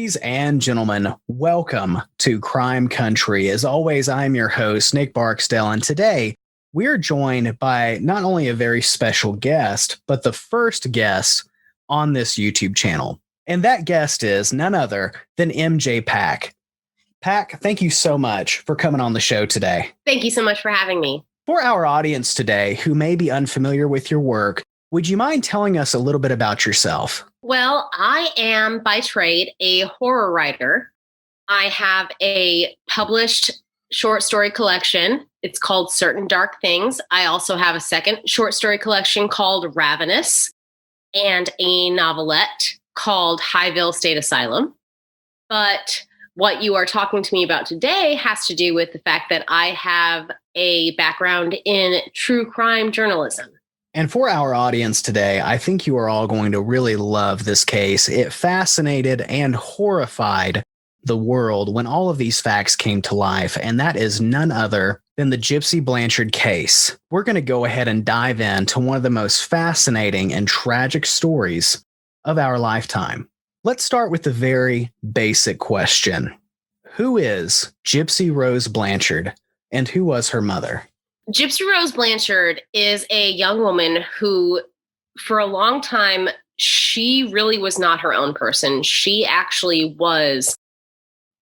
Ladies and gentlemen, welcome to Crime Country. As always, I'm your host, Nick Barksdale, and today we're joined by not only a very special guest, but the first guest on this YouTube channel. And that guest is none other than MJ Pack. Pack, thank you so much for coming on the show today. Thank you so much for having me. For our audience today who may be unfamiliar with your work, would you mind telling us a little bit about yourself? Well, I am by trade a horror writer. I have a published short story collection. It's called Certain Dark Things. I also have a second short story collection called Ravenous and a novelette called Highville State Asylum. But what you are talking to me about today has to do with the fact that I have a background in true crime journalism. And for our audience today, I think you are all going to really love this case. It fascinated and horrified the world when all of these facts came to life, and that is none other than the Gypsy Blanchard case. We're going to go ahead and dive into one of the most fascinating and tragic stories of our lifetime. Let's start with the very basic question. Who is Gypsy Rose Blanchard, and who was her mother? Gypsy Rose Blanchard is a young woman who, for a long time, she really was not her own person. She actually was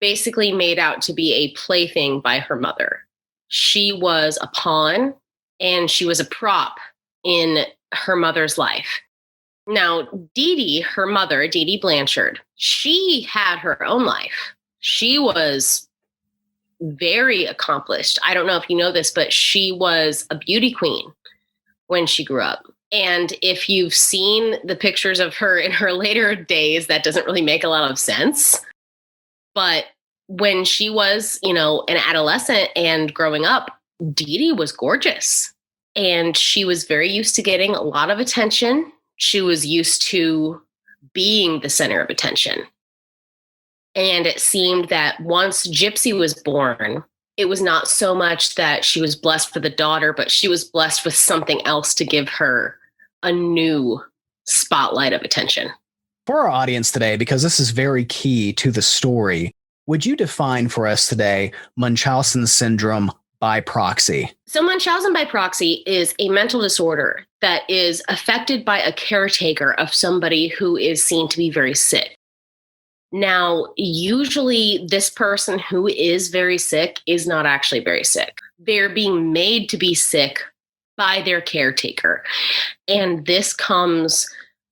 basically made out to be a plaything by her mother. She was a pawn and she was a prop in her mother's life. Now, DeeDee, her mother, DeeDee Blanchard, she had her own life. She was very accomplished. I don't know if you know this, but she was a beauty queen when she grew up. And if you've seen the pictures of her in her later days, that doesn't really make a lot of sense. But when she was, an adolescent and growing up, DeeDee was gorgeous. And she was very used to getting a lot of attention. She was used to being the center of attention. And it seemed that once Gypsy was born, it was not so much that she was blessed with a daughter, but she was blessed with something else to give her a new spotlight of attention. For our audience today, because this is very key to the story, would you define for us today Munchausen syndrome by proxy? So Munchausen by proxy is a mental disorder that is affected by a caretaker of somebody who is seen to be very sick. Now, usually this person who is very sick is not actually very sick. They're being made to be sick by their caretaker. And this comes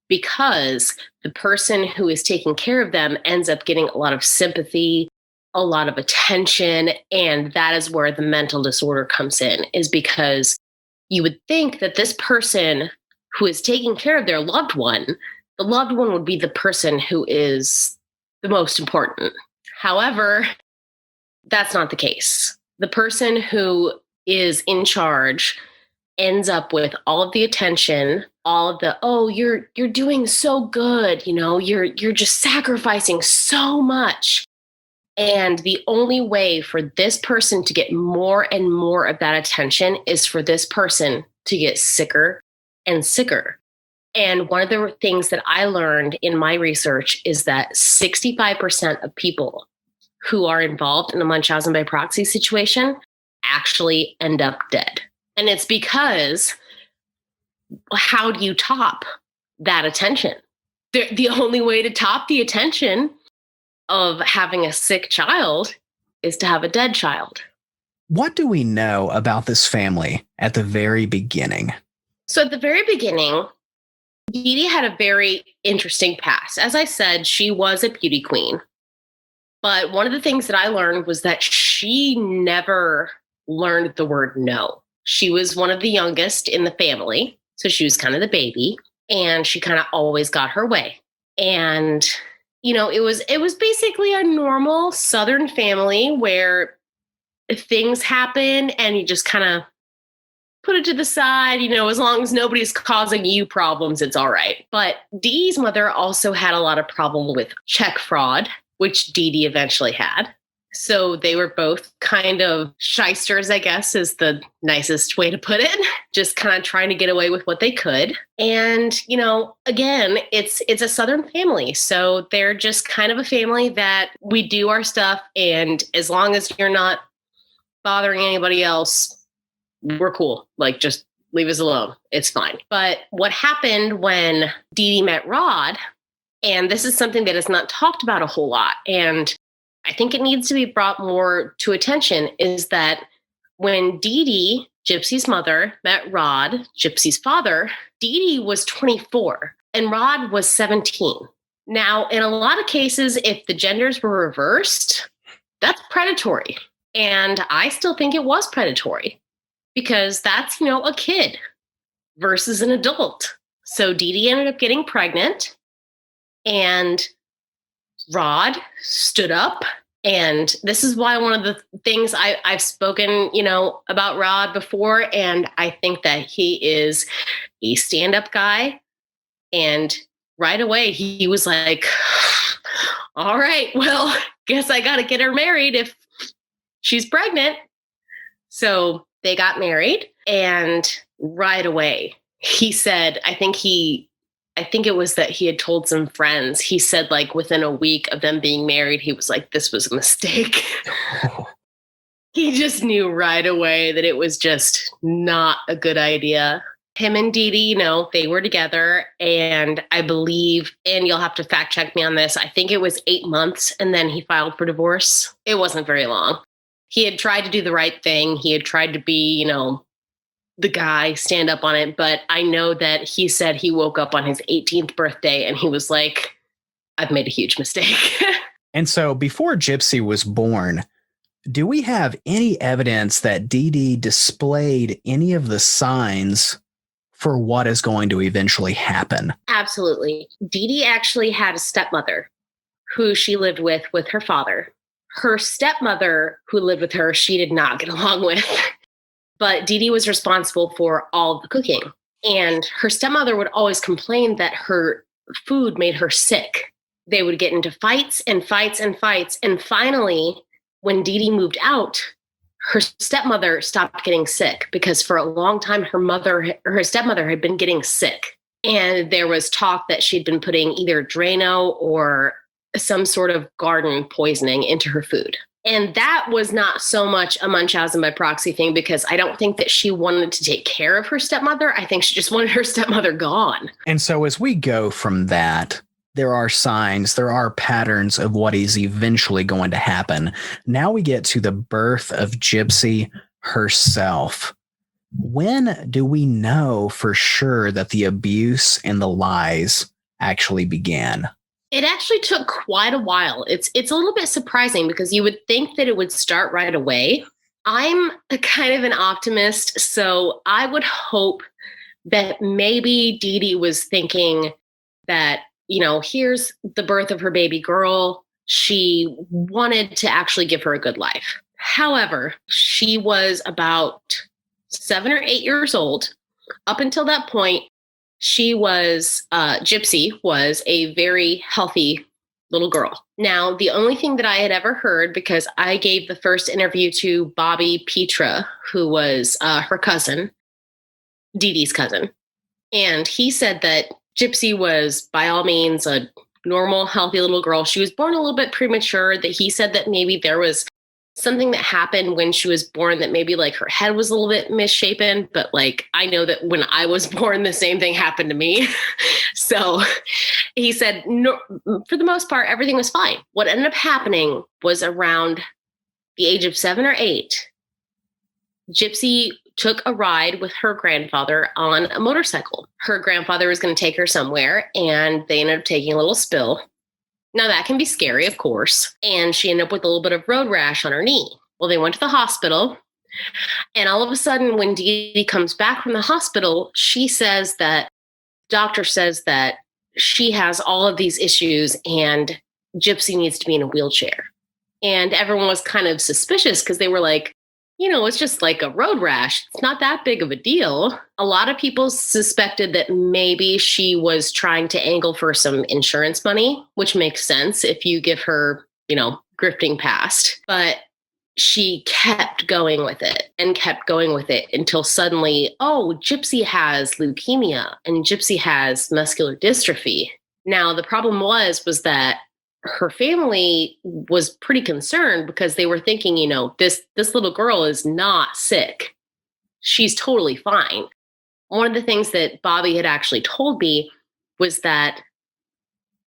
because the person who is taking care of them ends up getting a lot of sympathy, a lot of attention, and that is where the mental disorder comes in, is because you would think that this person who is taking care of their loved one, the loved one would be the person who is the most important. However, that's not the case. The person who is in charge ends up with all of the attention, all of the, oh, you're doing so good, you're just sacrificing so much. And the only way for this person to get more and more of that attention is for this person to get sicker and sicker. And one of the things that I learned in my research is that 65% of people who are involved in a Munchausen by proxy situation actually end up dead. And it's because how do you top that attention? The only way to top the attention of having a sick child is to have a dead child. What do we know about this family at the very beginning? So at the very beginning, DeeDee had a very interesting past. As I said, she was a beauty queen. But one of the things that I learned was that she never learned the word no. She was one of the youngest in the family. So she was kind of the baby. And she kind of always got her way. And, it was basically a normal Southern family where things happen and you just kind of put it to the side, as long as nobody's causing you problems, it's all right. But DeeDee's mother also had a lot of problem with check fraud, which DeeDee eventually had. So they were both kind of shysters, I guess, is the nicest way to put it. Just kind of trying to get away with what they could. And, again, it's a Southern family. So they're just kind of a family that we do our stuff. And as long as you're not bothering anybody else, we're cool. Like, just leave us alone. It's fine. But what happened when DeeDee met Rod, and this is something that is not talked about a whole lot, and I think it needs to be brought more to attention, is that when DeeDee, Gypsy's mother, met Rod, Gypsy's father, DeeDee was 24 and Rod was 17. Now, in a lot of cases, if the genders were reversed, that's predatory. And I still think it was predatory because that's, a kid versus an adult. So DeeDee ended up getting pregnant and Rod stood up. And this is why one of the things I've spoken, about Rod before. And I think that he is a stand-up guy. And right away, he was like, all right, well, guess I got to get her married if she's pregnant. So they got married. And right away, he said, I think it was that he had told some friends, he said, like, within a week of them being married, he was like, this was a mistake. He just knew right away that it was just not a good idea. Him and DeeDee, they were together, and I believe, and you'll have to fact check me on this, I think it was 8 months, and then he filed for divorce. It wasn't very long. He had tried to do the right thing. He had tried to be, the guy, stand up on it. But I know that he said he woke up on his 18th birthday and he was like, I've made a huge mistake. And so before Gypsy was born, do we have any evidence that DeeDee displayed any of the signs for what is going to eventually happen? Absolutely. DeeDee actually had a stepmother who she lived with her father. Her stepmother who lived with her, she did not get along with. But DeeDee was responsible for all of the cooking. And her stepmother would always complain that her food made her sick. They would get into fights and fights and fights. And finally, when DeeDee moved out, her stepmother stopped getting sick because for a long time, her stepmother had been getting sick. And there was talk that she'd been putting either Drano or some sort of garden poisoning into her food. And that was not so much a Munchausen by proxy thing because I don't think that she wanted to take care of her stepmother. I think she just wanted her stepmother gone. And so as we go from that, there are signs, there are patterns of what is eventually going to happen. Now we get to the birth of Gypsy herself. When do we know for sure that the abuse and the lies actually began? It actually took quite a while. It's a little bit surprising because you would think that it would start right away. I'm a kind of an optimist, so I would hope that maybe DeeDee was thinking that, here's the birth of her baby girl. She wanted to actually give her a good life. However, she was about 7 or 8 years old. Up until that point, Gypsy was a very healthy little girl. Now, the only thing that I had ever heard, because I gave the first interview to Bobby Petra, who was her cousin, DeeDee's cousin, and he said that Gypsy was by all means a normal, healthy little girl. She was born a little bit premature, that he said that maybe there was something that happened when she was born that maybe like her head was a little bit misshapen, but like I know that when I was born, the same thing happened to me. So he said, no, for the most part, everything was fine. What ended up happening was around the age of 7 or 8, Gypsy took a ride with her grandfather on a motorcycle. Her grandfather was going to take her somewhere, and they ended up taking a little spill. Now, that can be scary, of course, and she ended up with a little bit of road rash on her knee. Well, they went to the hospital, and all of a sudden, when DeeDee comes back from the hospital, doctor says that she has all of these issues, and Gypsy needs to be in a wheelchair. And everyone was kind of suspicious because they were like, it's just like a road rash. It's not that big of a deal. A lot of people suspected that maybe she was trying to angle for some insurance money, which makes sense. If you give her grifting past. But she kept going with it and kept going with it until suddenly, oh, Gypsy has leukemia and Gypsy has muscular dystrophy. Now, the problem was that her family was pretty concerned because they were thinking, this little girl is not sick. She's totally fine. One of the things that Bobby had actually told me was that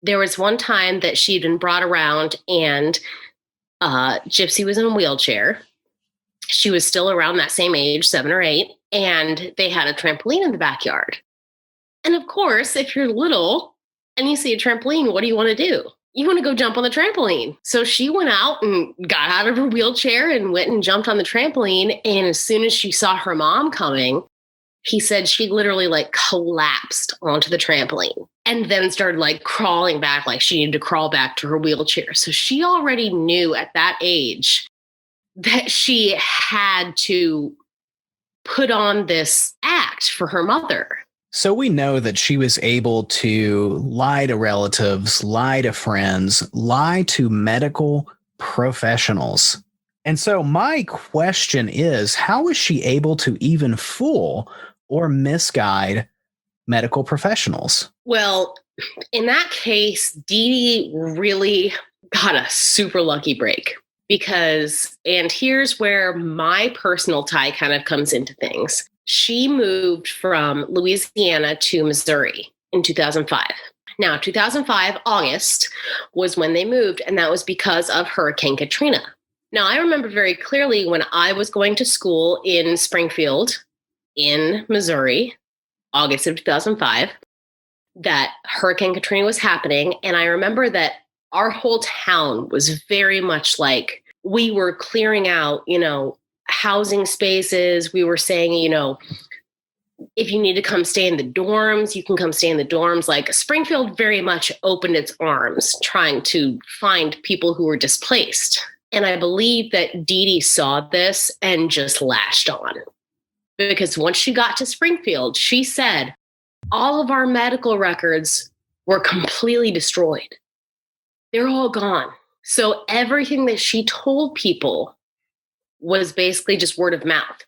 there was one time that she'd been brought around and Gypsy was in a wheelchair. She was still around that same age, 7 or 8, and they had a trampoline in the backyard. And of course, if you're little and you see a trampoline, what do you want to do? You want to go jump on the trampoline. So she went out and got out of her wheelchair and went and jumped on the trampoline. And as soon as she saw her mom coming, he said she literally collapsed onto the trampoline and then started crawling back, like she needed to crawl back to her wheelchair. So she already knew at that age that she had to put on this act for her mother. So we know that she was able to lie to relatives, lie to friends, lie to medical professionals. And so my question is, how is she able to even fool or misguide medical professionals? Well, in that case, DeeDee really got a super lucky break because, and here's where my personal tie kind of comes into things. She moved from Louisiana to Missouri in 2005. Now, 2005, August was when they moved, and that was because of Hurricane Katrina. Now, I remember very clearly when I was going to school in Springfield, in Missouri, August of 2005, that Hurricane Katrina was happening. And I remember that our whole town was very much like we were clearing out, housing spaces. We were saying, if you need to come stay in the dorms, you can come stay in the dorms. Springfield very much opened its arms trying to find people who were displaced. And I believe that DeeDee saw this and just latched on. Because once she got to Springfield, she said, all of our medical records were completely destroyed. They're all gone. So everything that she told people was basically just word of mouth.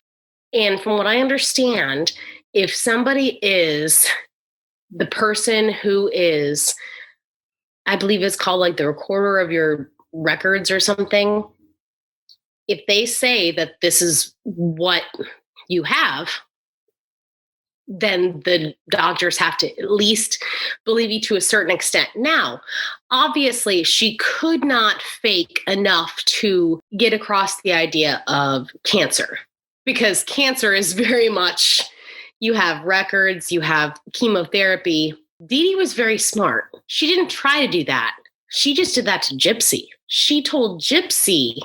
And from what I understand, if somebody is the person who is, I believe it's called the recorder of your records or something, if they say that this is what you have, then the doctors have to at least believe you to a certain extent. Now, obviously, she could not fake enough to get across the idea of cancer, because cancer is very much, you have records, you have chemotherapy. DeeDee was very smart. She didn't try to do that. She just did that to Gypsy. She told Gypsy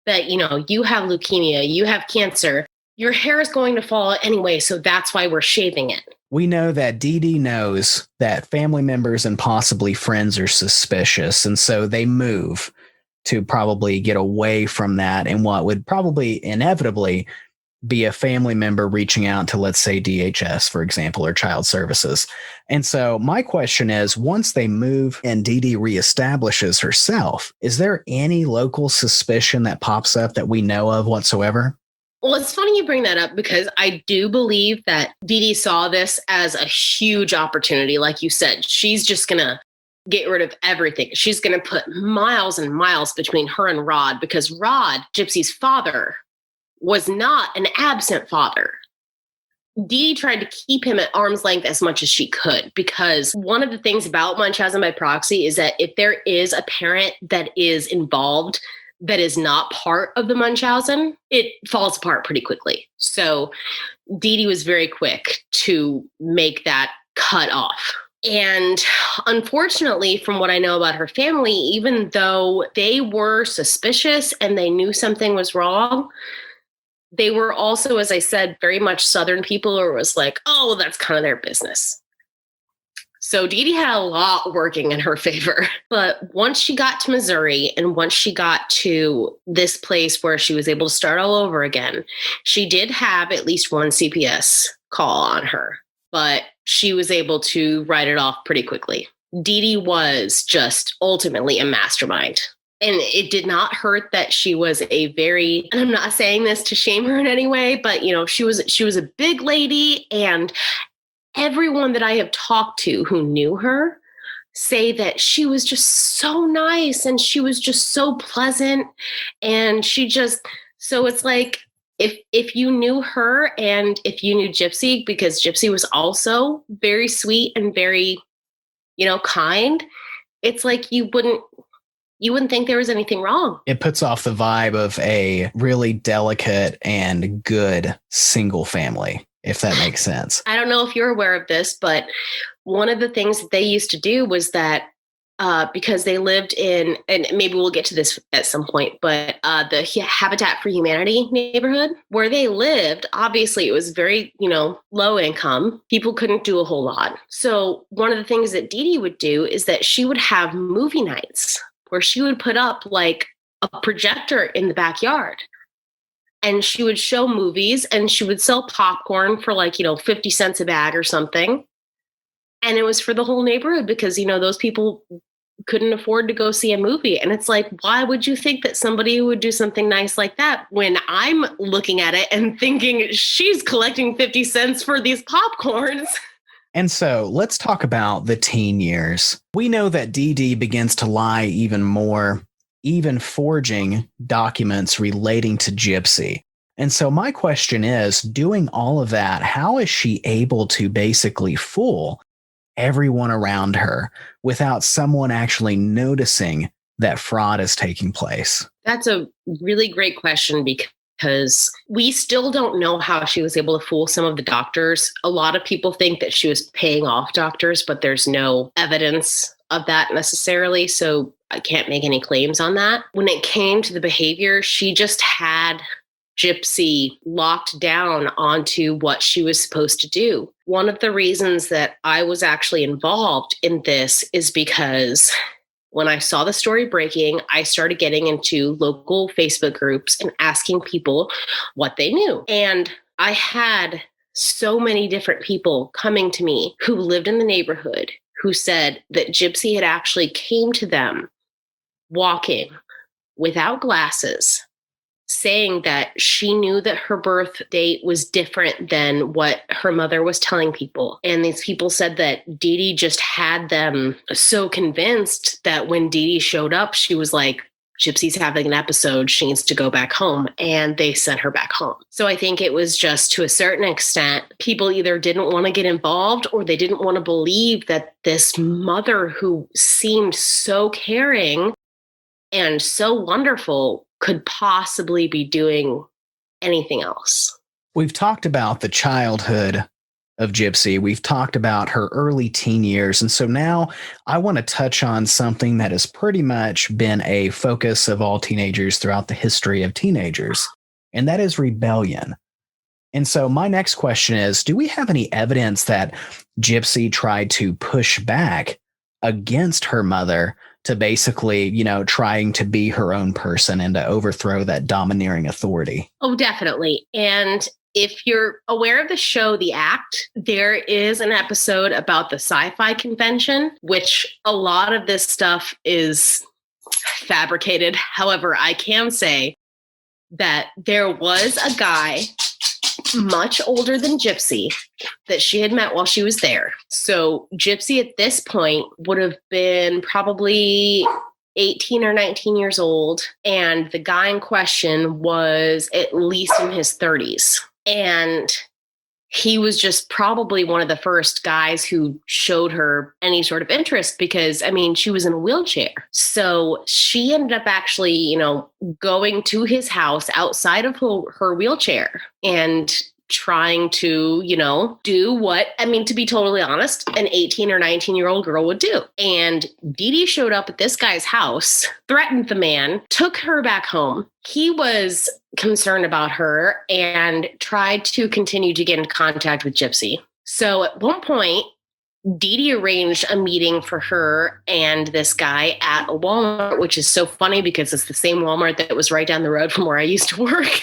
that, you have leukemia, you have cancer. Your hair is going to fall anyway, so that's why we're shaving it. We know that DeeDee knows that family members and possibly friends are suspicious, and so they move to probably get away from that and what would probably inevitably be a family member reaching out to, let's say, DHS, for example, or child services. And so my question is, once they move and DeeDee reestablishes herself, is there any local suspicion that pops up that we know of whatsoever? Well, it's funny you bring that up because I do believe that DeeDee saw this as a huge opportunity. Like you said, she's just going to get rid of everything. She's going to put miles and miles between her and Rod, because Rod, Gypsy's father, was not an absent father. DeeDee tried to keep him at arm's length as much as she could, because one of the things about Munchausen by proxy is that if there is a parent that is involved that is not part of the Munchausen, it falls apart pretty quickly. So DeeDee was very quick to make that cut off. And unfortunately, from what I know about her family, even though they were suspicious and they knew something was wrong, they were also, as I said, very much Southern people, or was like, oh, that's kind of their business. So DeeDee had a lot working in her favor. But once she got to Missouri and once she got to this place where she was able to start all over again, she did have at least one CPS call on her, but she was able to write it off pretty quickly. DeeDee was just ultimately a mastermind. And it did not hurt that she was a very, and I'm not saying this to shame her in any way, but she was a big lady, and everyone that I have talked to who knew her say that she was just so nice and she was just so pleasant, and so it's like, if you knew her and if you knew Gypsy, because Gypsy was also very sweet and very, kind, it's like you wouldn't think there was anything wrong. It puts off the vibe of a really delicate and good single family, if that makes sense. I don't know if you're aware of this, but one of the things that they used to do was that because they lived in, and maybe we'll get to this at some point, but the Habitat for Humanity neighborhood where they lived, obviously it was very, low income. People couldn't do a whole lot. So one of the things that DeeDee would do is that she would have movie nights where she would put up like a projector in the backyard, and she would show movies, and she would sell popcorn for like, 50 cents a bag or something. And it was for the whole neighborhood because, those people couldn't afford to go see a movie. And it's like, why would you think that somebody would do something nice like that when I'm looking at it and thinking she's collecting 50 cents for these popcorns? And so let's talk about the teen years. We know that DeeDee begins to lie even more, even forging documents relating to Gypsy. And so my question is, doing all of that, how is she able to basically fool everyone around her without someone actually noticing that fraud is taking place? That's a really great question, because we still don't know how she was able to fool some of the doctors. A lot of people think that she was paying off doctors, but there's no evidence of that necessarily. So I can't make any claims on that. When it came to the behavior, she just had Gypsy locked down onto what she was supposed to do. One of the reasons that I was actually involved in this is because when I saw the story breaking, I started getting into local Facebook groups and asking people what they knew. And I had so many different people coming to me who lived in the neighborhood who said that Gypsy had actually came to them walking without glasses, saying that she knew that her birth date was different than what her mother was telling people. And these people said that DeeDee just had them so convinced that when DeeDee showed up, she was like, Gypsy's having an episode, she needs to go back home. And they sent her back home. So I think it was just, to a certain extent, people either didn't want to get involved or they didn't want to believe that this mother who seemed so caring and so wonderful could possibly be doing anything else. We've talked about the childhood of Gypsy. We've talked about her early teen years. And so now I want to touch on something that has pretty much been a focus of all teenagers throughout the history of teenagers, and that is rebellion. And so my next question is, do we have any evidence that Gypsy tried to push back against her mother to basically, trying to be her own person and to overthrow that domineering authority? Oh, definitely. And if you're aware of the show, The Act, there is an episode about the sci-fi convention, which a lot of this stuff is fabricated. However, I can say that there was a guy much older than Gypsy that she had met while she was there. So Gypsy at this point would have been probably 18 or 19 years old. And the guy in question was at least in his 30s. And he was just probably one of the first guys who showed her any sort of interest because, she was in a wheelchair. So she ended up actually, going to his house outside of her wheelchair and trying to, do what, to be totally honest, an 18 or 19-year-old girl would do. And DeeDee showed up at this guy's house, threatened the man, took her back home. He was concerned about her and tried to continue to get in contact with Gypsy. So at one point, DeeDee arranged a meeting for her and this guy at a Walmart, which is so funny because it's the same Walmart that was right down the road from where I used to work.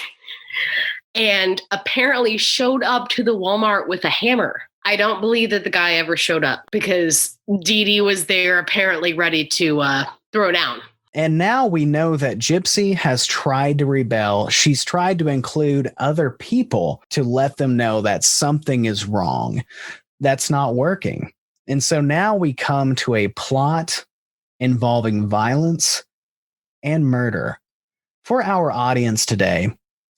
And apparently showed up to the Walmart with a hammer. I don't believe that the guy ever showed up because DeeDee was there apparently ready to throw down. And now we know that Gypsy has tried to rebel. She's tried to include other people to let them know that something is wrong. That's not working. And so now we come to a plot involving violence and murder. For our audience today,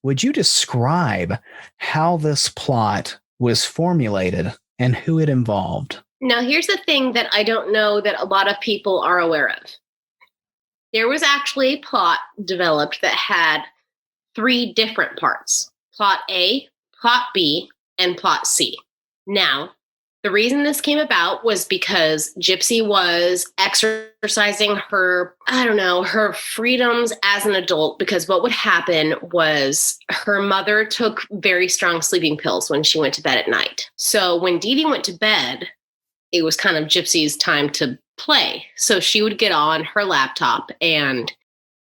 would you describe how this plot was formulated and who it involved? Now, here's the thing that I don't know that a lot of people are aware of. There was actually a plot developed that had 3 different parts: plot A, plot B, and plot C. Now, the reason this came about was because Gypsy was exercising her freedoms as an adult, because what would happen was her mother took very strong sleeping pills when she went to bed at night. So when DeeDee went to bed, it was kind of Gypsy's time to play. So she would get on her laptop and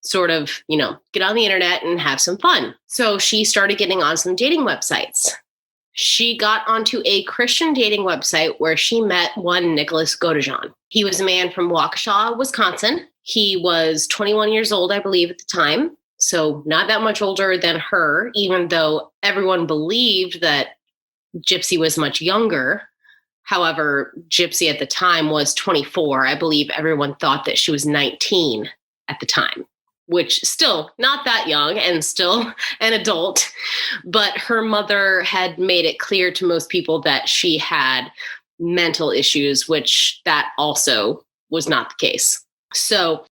sort of, get on the internet and have some fun. So she started getting on some dating websites. She got onto a Christian dating website where she met one Nicholas Godejohn. He was a man from Waukesha, Wisconsin. He was 21 years old, I believe, at the time. So not that much older than her, even though everyone believed that Gypsy was much younger. However, Gypsy at the time was 24. I believe everyone thought that she was 19 at the time, which still not that young and still an adult. But her mother had made it clear to most people that she had mental issues, which that also was not the case. So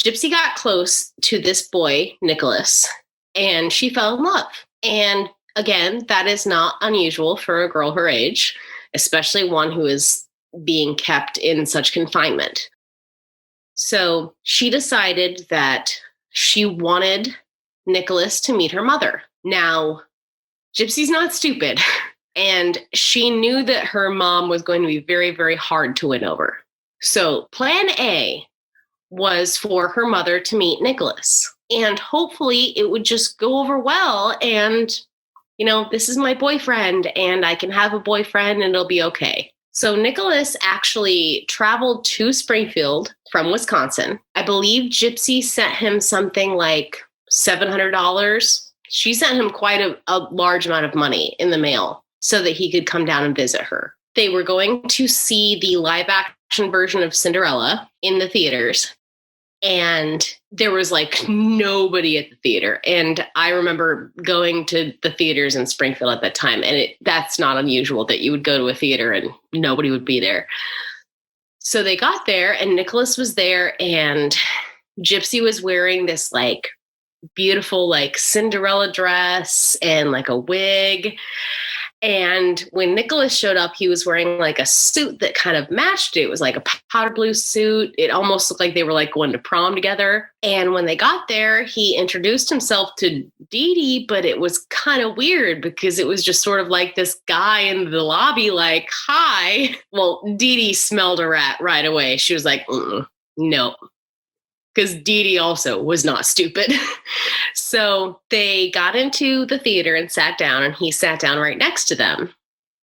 Gypsy got close to this boy, Nicholas, and she fell in love. And again, that is not unusual for a girl her age, especially one who is being kept in such confinement. So she decided that she wanted Nicholas to meet her mother. Now, Gypsy's not stupid, and she knew that her mom was going to be very, very hard to win over. So plan A was for her mother to meet Nicholas, and hopefully it would just go over well, and this is my boyfriend, and I can have a boyfriend, and it'll be okay. So Nicholas actually traveled to Springfield from Wisconsin. I believe Gypsy sent him something like $700. She sent him quite a large amount of money in the mail so that he could come down and visit her. They were going to see the live action version of Cinderella in the theaters. And there was nobody at the theater. And I remember going to the theaters in Springfield at that time. And that's not unusual that you would go to a theater and nobody would be there. So they got there and Nicholas was there, and Gypsy was wearing this beautiful Cinderella dress and a wig. And when Nicholas showed up, he was wearing a suit that kind of matched it. It was a powder blue suit. It almost looked like they were going to prom together. And when they got there, he introduced himself to DeeDee, but it was kind of weird because it was just sort of this guy in the lobby, hi. Well, DeeDee smelled a rat right away. She was like, no. Because DeeDee also was not stupid. So they got into the theater and sat down, and he sat down right next to them.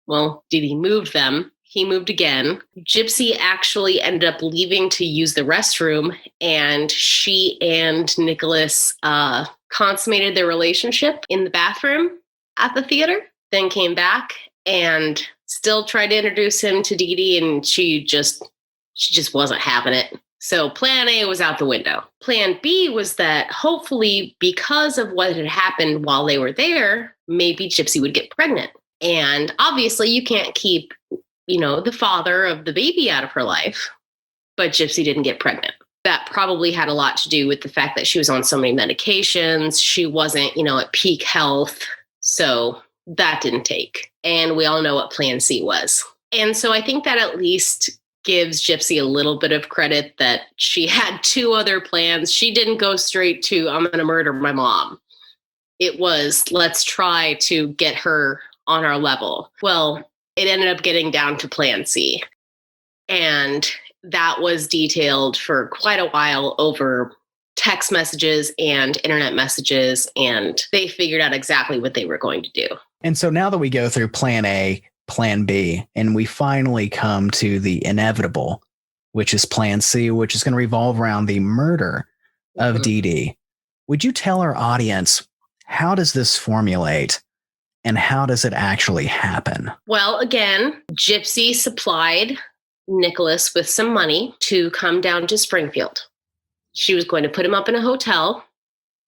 Well, DeeDee moved them. He moved again. Gypsy actually ended up leaving to use the restroom, and she and Nicholas consummated their relationship in the bathroom at the theater, then came back and still tried to introduce him to DeeDee, and she just wasn't having it. So plan A was out the window. Plan B was that hopefully, because of what had happened while they were there, maybe Gypsy would get pregnant. And obviously you can't keep, the father of the baby out of her life, but Gypsy didn't get pregnant. That probably had a lot to do with the fact that she was on so many medications. She wasn't, at peak health. So that didn't take. And we all know what plan C was. And so I think that at least gives Gypsy a little bit of credit that she had 2 other plans. She didn't go straight to, I'm going to murder my mom. It was, let's try to get her on our level. Well, it ended up getting down to plan C. And that was detailed for quite a while over text messages and internet messages. And they figured out exactly what they were going to do. And so now that we go through plan A, plan B, and we finally come to the inevitable, which is plan C, which is going to revolve around the murder of Mhm. DeeDee. Would you tell our audience, how does this formulate and how does it actually happen? Well, again, Gypsy supplied Nicholas with some money to come down to Springfield. She was going to put him up in a hotel,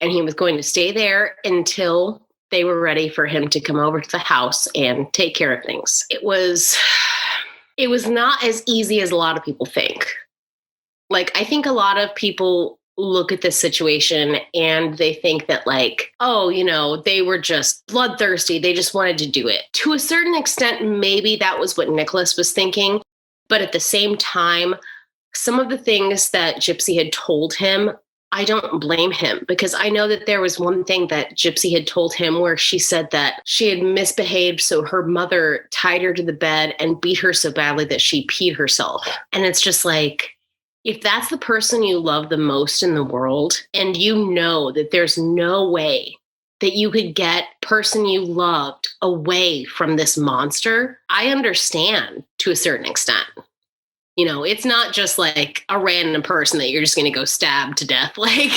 and he was going to stay there until they were ready for him to come over to the house and take care of things. It was not as easy as a lot of people think. Like, I think a lot of people look at this situation and they think that, like, oh, they were just bloodthirsty. They just wanted to do it. To a certain extent, maybe that was what Nicholas was thinking. But at the same time, some of the things that Gypsy had told him, I don't blame him, because I know that there was one thing that Gypsy had told him where she said that she had misbehaved, so her mother tied her to the bed and beat her so badly that she peed herself. And it's just like, if that's the person you love the most in the world, and you know that there's no way that you could get person you loved away from this monster, I understand to a certain extent. It's not just like a random person that you're just going to go stab to death. Like,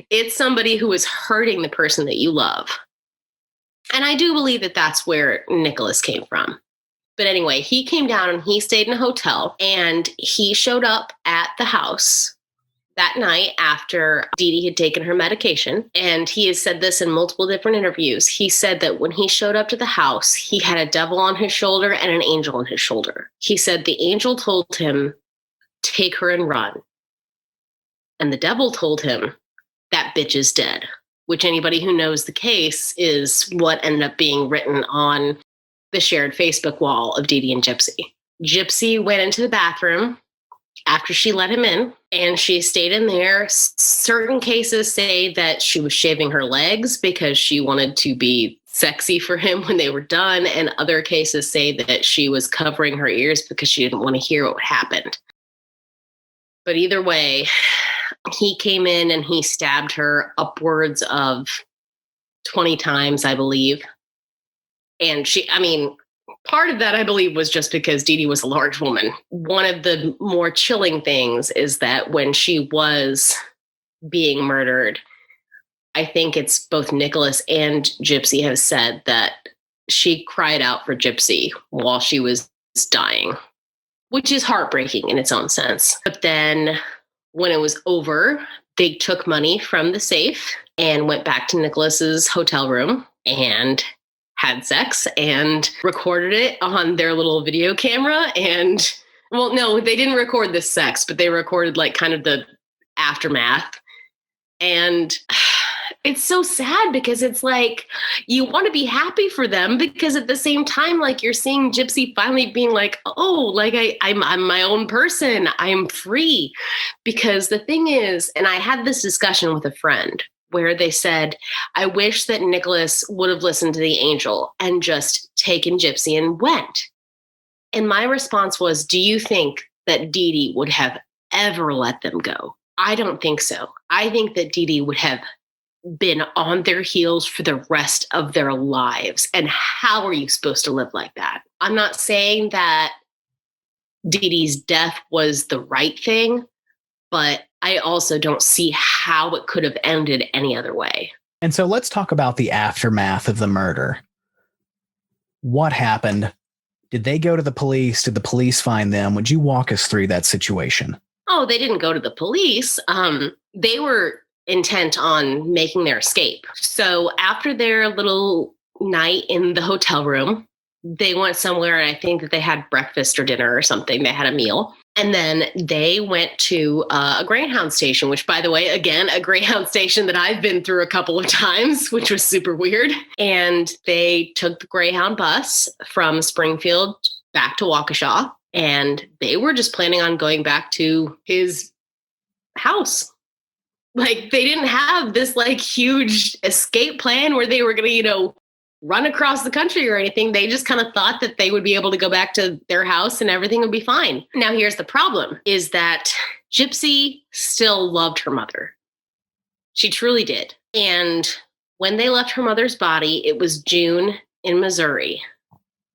it's somebody who is hurting the person that you love. And I do believe that that's where Nicholas came from. But anyway, he came down and he stayed in a hotel, and he showed up at the house that night after DeeDee had taken her medication. And he has said this in multiple different interviews. He said that when he showed up to the house, he had a devil on his shoulder and an angel on his shoulder. He said the angel told him, take her and run. And the devil told him, that bitch is dead, which anybody who knows the case is what ended up being written on the shared Facebook wall of DeeDee and Gypsy. Gypsy went into the bathroom after she let him in, and she stayed in there. Certain cases say that she was shaving her legs because she wanted to be sexy for him when they were done, and other cases say that she was covering her ears because she didn't want to hear what happened. But either way, he came in and he stabbed her upwards of 20 times, I believe. And part of that, I believe, was just because DeeDee was a large woman. One of the more chilling things is that when she was being murdered, I think it's both Nicholas and Gypsy have said that she cried out for Gypsy while she was dying, which is heartbreaking in its own sense. But then when it was over, they took money from the safe and went back to Nicholas's hotel room and had sex and recorded it on their little video camera. And, well, no, they didn't record the sex, but they recorded like kind of the aftermath. And it's so sad because it's like, you want to be happy for them, because at the same time, like, you're seeing Gypsy finally being like, oh, like I'm my own person. I'm free. Because the thing is, and I had this discussion with a friend where they said, I wish that Nicholas would have listened to the angel and just taken Gypsy and went. And my response was, do you think that DeeDee would have ever let them go? I don't think so. I think that DeeDee would have been on their heels for the rest of their lives. And how are you supposed to live like that? I'm not saying that DeeDee's death was the right thing, but I also don't see how it could have ended any other way. And so let's talk about the aftermath of the murder. What happened? Did they go to the police? Did the police find them? Would you walk us through that situation? Oh, they didn't go to the police. They were intent on making their escape. So after their little night in the hotel room, they went somewhere, and I think that they had breakfast or dinner or something. They had a meal. And then they went to a Greyhound station, which, by the way, again, a Greyhound station that I've been through a couple of times, which was super weird. And they took the Greyhound bus from Springfield back to Waukesha. And they were just planning on going back to his house. Like, they didn't have this like huge escape plan where they were going to, run across the country or anything. They just kind of thought that they would be able to go back to their house and everything would be fine. Now, here's the problem, is that Gypsy still loved her mother. She truly did. And when they left her mother's body, it was June in Missouri,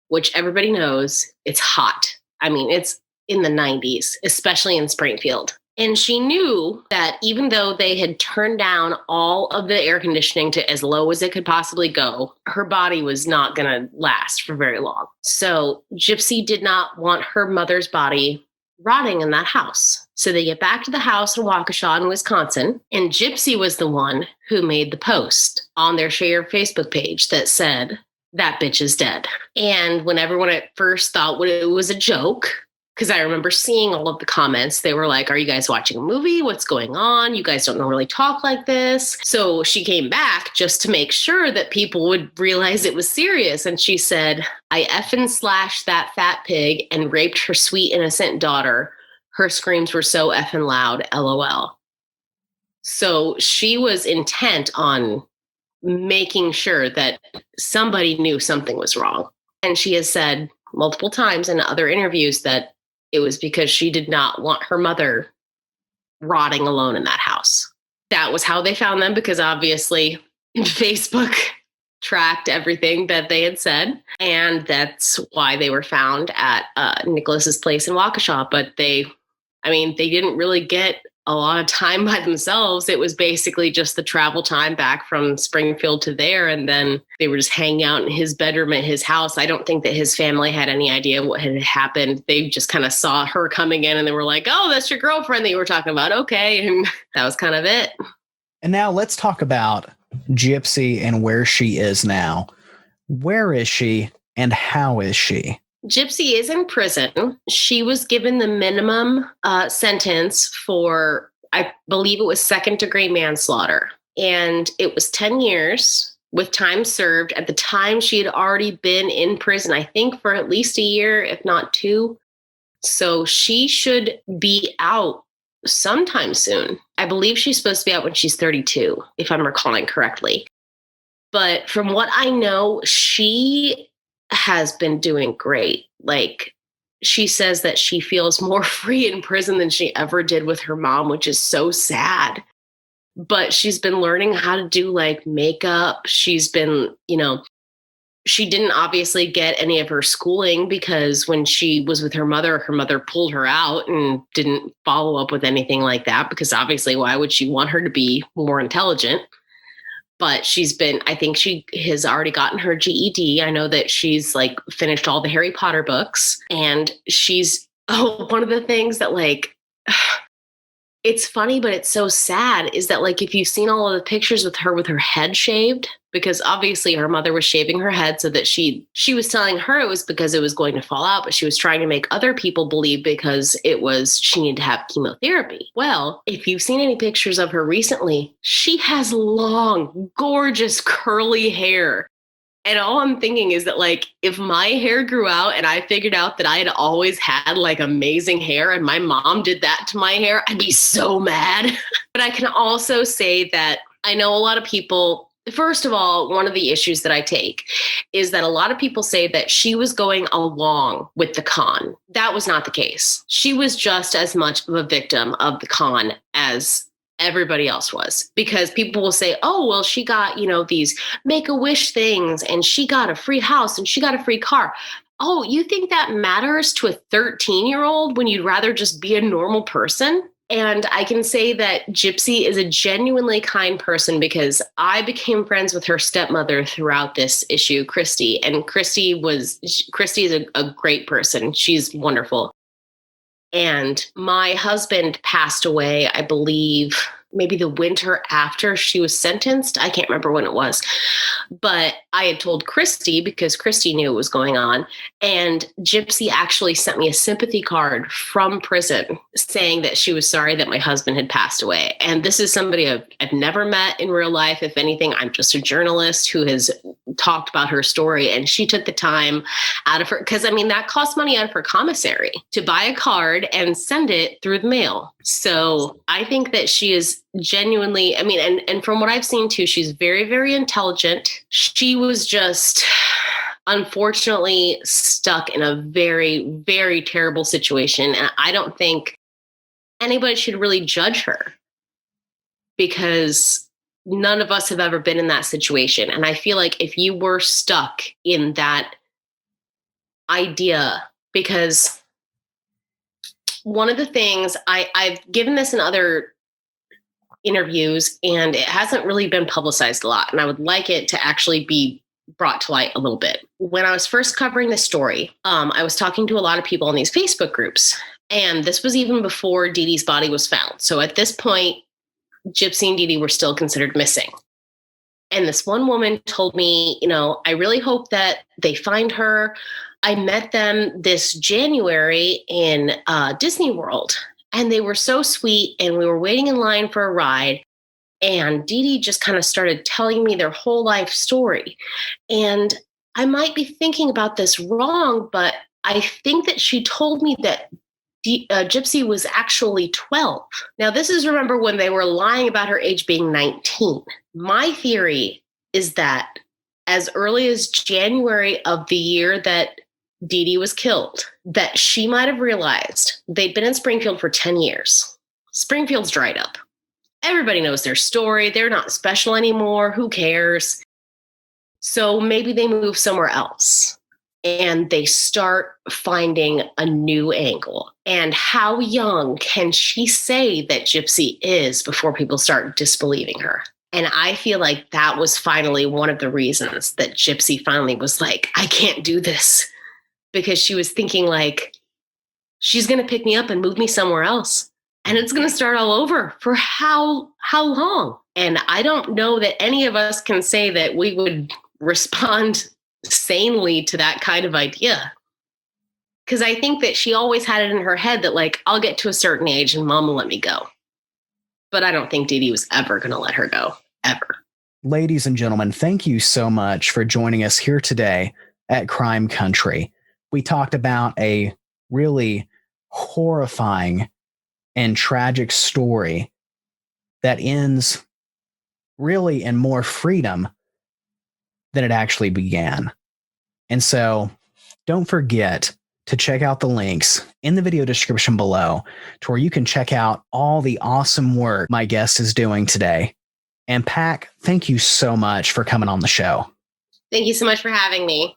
which everybody knows it's hot. I mean, it's in the 90s, especially in Springfield. And she knew that even though they had turned down all of the air conditioning to as low as it could possibly go, her body was not going to last for very long. So Gypsy did not want her mother's body rotting in that house. So they get back to the house in Waukesha in Wisconsin, and Gypsy was the one who made the post on their shared Facebook page that said, "That bitch is dead." And when everyone at first thought it was a joke, because I remember seeing all of the comments, they were like, "Are you guys watching a movie? What's going on? You guys don't really talk like this." So she came back just to make sure that people would realize it was serious. And she said, "I effing slashed that fat pig and raped her sweet innocent daughter. Her screams were so effing loud, LOL." So she was intent on making sure that somebody knew something was wrong. And she has said multiple times in other interviews that it was because she did not want her mother rotting alone in that house. That was how they found them, because obviously Facebook tracked everything that they had said. And that's why they were found at Nicholas's place in Waukesha. But they didn't really get a lot of time by themselves. It was basically just the travel time back from Springfield to there. And then they were just hanging out in his bedroom at his house. I don't think that his family had any idea what had happened. They just kind of saw her coming in and they were like, "Oh, that's your girlfriend that you were talking about." Okay. And that was kind of it. And now let's talk about Gypsy and where she is now. Where is she and how is she? Gypsy is in prison. She was given the minimum sentence for, I believe it was second-degree manslaughter. And it was 10 years with time served. At the time, she had already been in prison, I think, for at least a year, if not 2. So she should be out sometime soon. I believe she's supposed to be out when she's 32, if I'm recalling correctly. But from what I know, she has been doing great. Like, she says that she feels more free in prison than she ever did with her mom, which is so sad. But she's been learning how to do like makeup. She's been, she didn't obviously get any of her schooling because when she was with her mother pulled her out and didn't follow up with anything like that, because obviously why would she want her to be more intelligent? But I think she has already gotten her GED. I know that she's like finished all the Harry Potter books, and she's one of the things that like, it's funny, but it's so sad is that like, if you've seen all of the pictures with her head shaved, because obviously her mother was shaving her head so that she was telling her it was because it was going to fall out, but she was trying to make other people believe because she needed to have chemotherapy. Well, if you've seen any pictures of her recently, she has long, gorgeous, curly hair. And all I'm thinking is that, like, if my hair grew out and I figured out that I had always had like amazing hair and my mom did that to my hair, I'd be so mad. But I can also say that I know a lot of people. First of all, one of the issues that I take is that a lot of people say that she was going along with the con. That was not the case. She was just as much of a victim of the con as everybody else was, because people will say, "Oh, well, she got, these Make-A-Wish things and she got a free house and she got a free car." Oh, you think that matters to a 13-year-old when you'd rather just be a normal person? And I can say that Gypsy is a genuinely kind person, because I became friends with her stepmother throughout this issue, Christy. And Christy is a great person. She's wonderful. And my husband passed away, I believe, maybe the winter after she was sentenced. I can't remember when it was. But I had told Christy because Christy knew what was going on. And Gypsy actually sent me a sympathy card from prison saying that she was sorry that my husband had passed away. And this is somebody I've never met in real life. If anything, I'm just a journalist who has talked about her story. And she took the time out of her, because that costs money out of her commissary to buy a card and send it through the mail. So I think that she is genuinely, and from what I've seen too, she's very, very intelligent. She was just unfortunately stuck in a very, very terrible situation. And I don't think anybody should really judge her, because none of us have ever been in that situation. And I feel like if you were stuck in that idea, because one of the things I've given this in other interviews, and it hasn't really been publicized a lot. And I would like it to actually be brought to light a little bit. When I was first covering the story, I was talking to a lot of people in these Facebook groups. And this was even before DeeDee's body was found. So at this point, Gypsy and DeeDee were still considered missing. And this one woman told me, I really hope that they find her. I met them this January in Disney World. And they were so sweet, and we were waiting in line for a ride. And DeeDee just kind of started telling me their whole life story. And I might be thinking about this wrong, but I think that she told me that Gypsy was actually 12. Now, this is, remember, when they were lying about her age being 19. My theory is that as early as January of the year that DeeDee was killed, that she might have realized they'd been in Springfield for 10 years. Springfield's dried up. Everybody knows their story. They're not special anymore. Who cares? So maybe they move somewhere else and they start finding a new angle. And how young can she say that Gypsy is before people start disbelieving her? And I feel like that was finally one of the reasons that Gypsy finally was like, I can't do this. Because she was thinking like, she's going to pick me up and move me somewhere else. And it's going to start all over for how long? And I don't know that any of us can say that we would respond sanely to that kind of idea. Because I think that she always had it in her head that like, I'll get to a certain age and mom will let me go. But I don't think DeeDee was ever going to let her go, ever. Ladies and gentlemen, thank you so much for joining us here today at Crime Country. We talked about a really horrifying and tragic story that ends really in more freedom than it actually began. And so don't forget to check out the links in the video description below to where you can check out all the awesome work my guest is doing today. And Pac, thank you so much for coming on the show. Thank you so much for having me.